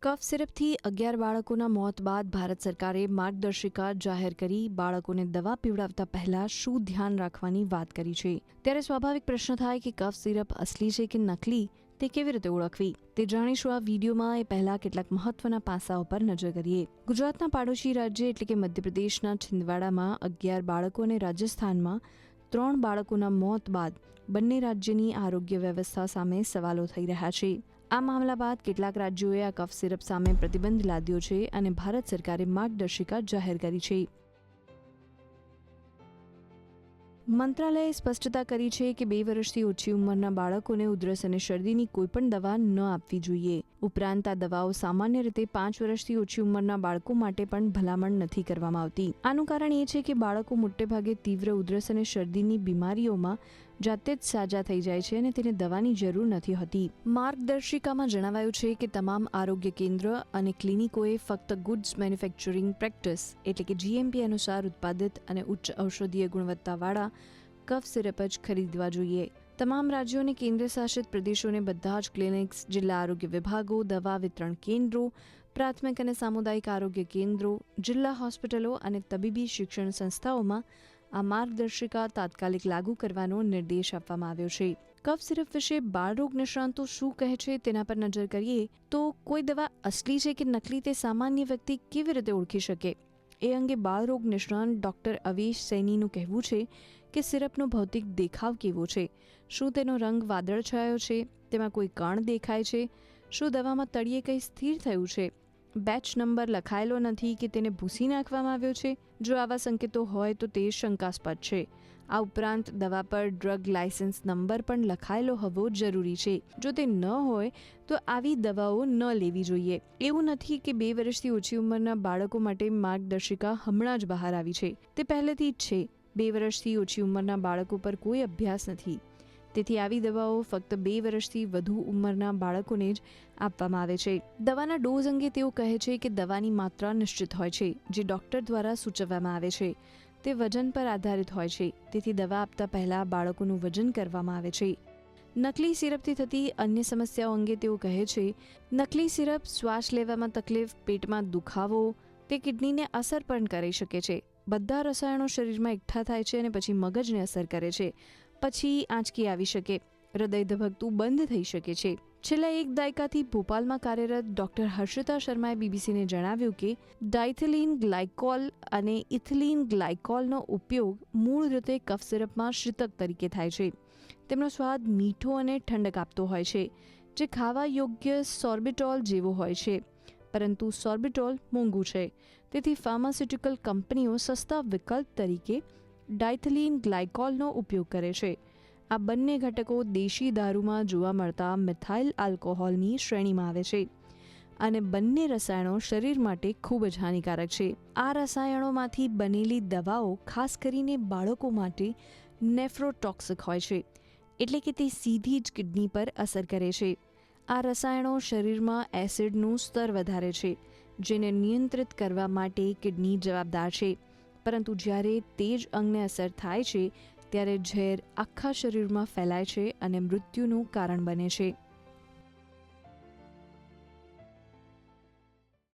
કફ સિરપથી 11 બાળકોના મોત બાદ ભારત સરકારે માર્ગદર્શિકા જાહેર કરી બાળકોને દવા પીવડાવતા પહેલા શું ધ્યાન રાખવાની વાત કરી છે। ત્યારે સ્વાભાવિક પ્રશ્ન થાય કે કફ સિરપ અસલી છે કે નકલી તે કેવી રીતે ઓળખવી તે જાણીશું આ વિડીયોમાં। એ પહેલા કેટલાક મહત્વના પાસાઓ પર નજર કરીએ। ગુજરાતના પાડોશી રાજ્ય એટલે કે મધ્યપ્રદેશના છિંદવાડામાં 11 બાળકો અને રાજસ્થાનમાં 3 બાળકોના મોત બાદ બંને રાજ્યની આરોગ્ય વ્યવસ્થા સામે સવાલો થઈ રહ્યા છે। આ મામલા બાદ કેટલાક રાજ્યોએ આ કફ સિરપ સામે પ્રતિબંધ લાદ્યો છે અને ભારત સરકારે માર્ગદર્શિકા જાહેર કરી છે। મંત્રાલયે સ્પષ્ટતા કરી છે કે 2 વર્ષથી ઓછી ઉંમરના બાળકોને ઉધરસ અને શરદીની કોઈપણ દવા ન આપવી જોઈએ। ઉપરાંત આ દવાઓ સામાન્ય રીતે 5 વર્ષથી ઓછી ઉંમરના બાળકો માટે પણ ભલામણ નથી કરવામાં આવતી। આનું કારણ એ છે કે બાળકો મોટેભાગે તીવ્ર ઉધરસ અને શરદીની બીમારીઓમાં જાતે જ સાજા થઈ જાય છે અને તેને દવાની જરૂર નથી હોતી। માર્ગદર્શિકામાં જણાવાયું છે કે તમામ આરોગ્ય કેન્દ્ર અને ક્લિનિકોએ ફક્ત ગુડ્સ મેન્યુફેક્ચરિંગ પ્રેક્ટિસ એટલે કે GMP અનુસાર ઉત્પાદિત અને ઉચ્ચ ઔષધીય ગુણવત્તાવાળા કફ સિરપ જ ખરીદવા જોઈએ। તમામ રાજ્યો અને કેન્દ્ર શાસિત પ્રદેશોને બધા જ ક્લિનિક્સ, જિલ્લા આરોગ્ય વિભાગો, દવા વિતરણ કેન્દ્રો, પ્રાથમિક અને સામુદાયિક આરોગ્ય કેન્દ્રો, જિલ્લા હોસ્પિટલો અને તબીબી શિક્ષણ સંસ્થાઓમાં આ માર્ગદર્શિકા તાત્કાલિક લાગુ કરવાનો નિર્દેશ આપવામાં આવ્યો છે। કફ સિરપ વિશે બાળરોગ નિષ્ણાતો શું કહે છે તેના પર નજર કરીએ તો કોઈ દવા અસલી છે કે નકલી તે સામાન્ય વ્યક્તિ કેવી રીતે ઓળખી શકે એ અંગે બાળરોગ નિષ્ણાત ડોક્ટર અવેશ સૈનીનું કહેવું છે કે સિરપનો ભૌતિક દેખાવ કેવો છે, શું તેનો રંગ વાદળછાયો છે, તેમાં કોઈ કણ દેખાય છે, શું દવામાં તળિયે કંઈ સ્થિર થયું છે, બેચ નંબર લખાયેલો નથી કે તેને ભૂસી નાખવામાં આવ્યો છે। જો આવા સંકેતો હોય તો તે શંકાસ્પદ છે। આ ઉપરાંત દવા પર ડ્રગ લાયસન્સ નંબર પણ લખાયેલો હોવો જરૂરી છે। જો તે ન હોય તો આવી દવાઓ ન લેવી જોઈએ। એવું નથી કે 2 વર્ષથી ઓછી ઉંમરના બાળકો માટે માર્ગદર્શિકા હમણાં જ બહાર આવી છે, તે પહેલેથી જ છે। 2 વર્ષથી ઓછી ઉંમરના બાળકો પર કોઈ અભ્યાસ નથી, તેથી આવી દવાઓ ફક્ત 2 વર્ષથી વધુ ઉંમરના બાળકોને જ આપવામાં આવે છે। દવાના ડોઝ અંગે તેઓ કહે છે કે દવાની માત્રા નિશ્ચિત હોય છે જે ડોક્ટર દ્વારા સૂચવવામાં આવે છે। તે વજન પર આધારિત હોય છે, તેથી દવા આપતા પહેલા બાળકોનું વજન કરવામાં આવે છે। નકલી સિરપથી થતી અન્ય સમસ્યાઓ અંગે તેઓ કહે છે, નકલી સિરપ શ્વાસ લેવામાં તકલીફ, પેટમાં દુખાવો, તે કિડનીને અસર પણ કરી શકે છે। બધા રસાયણો શરીરમાં એકઠા થાય છે અને પછી મગજને અસર કરે છે। પછી આંચકી આવી શકે, હૃદય ધબકતું બંધ થઈ શકે છે। છેલ્લા 1 દાયકાથી ભોપાલમાં કાર્યરત ડોક્ટર હર્ષિતા શર્માએ બીબીસીને જણાવ્યું કે ડાયથિલિન ગ્લાયકોલ અને ઇથિલિન ગ્લાયકોલનો ઉપયોગ મૂળ રીતે કફ સિરપમાં શીતક તરીકે થાય છે। તેમનો સ્વાદ મીઠો અને ઠંડક આપતો હોય છે, જે ખાવા યોગ્ય સોર્બિટોલ જેવો હોય છે, પરંતુ સોર્બિટોલ મોંઘું છે, તેથી ફાર્માસ્યુટિકલ કંપનીઓ સસ્તા વિકલ્પ તરીકે ડાયથિલિન ગ્લાયકોલનો ઉપયોગ કરે છે। આ બંને ઘટકો દેશી દારૂમાં જોવા મળતા મિથાઇલ આલ્કોહોલની શ્રેણીમાં આવે છે અને બંને રસાયણો શરીર માટે ખૂબ જ હાનિકારક છે। આ રસાયણોમાંથી બનેલી દવાઓ ખાસ કરીને બાળકો માટે નેફ્રોટોક્સિક હોય છે, એટલે કે તે સીધી જ કિડની પર અસર કરે છે। આ રસાયણો શરીરમાં એસિડનું સ્તર વધારે છે, જેને નિયંત્રિત કરવા માટે કિડની જવાબદાર છે, પરંતુ જ્યારે તે જ અંગને અસર થાય છે ત્યારે ઝેર આખા શરીરમાં ફેલાય છે અને મૃત્યુનું કારણ બને છે।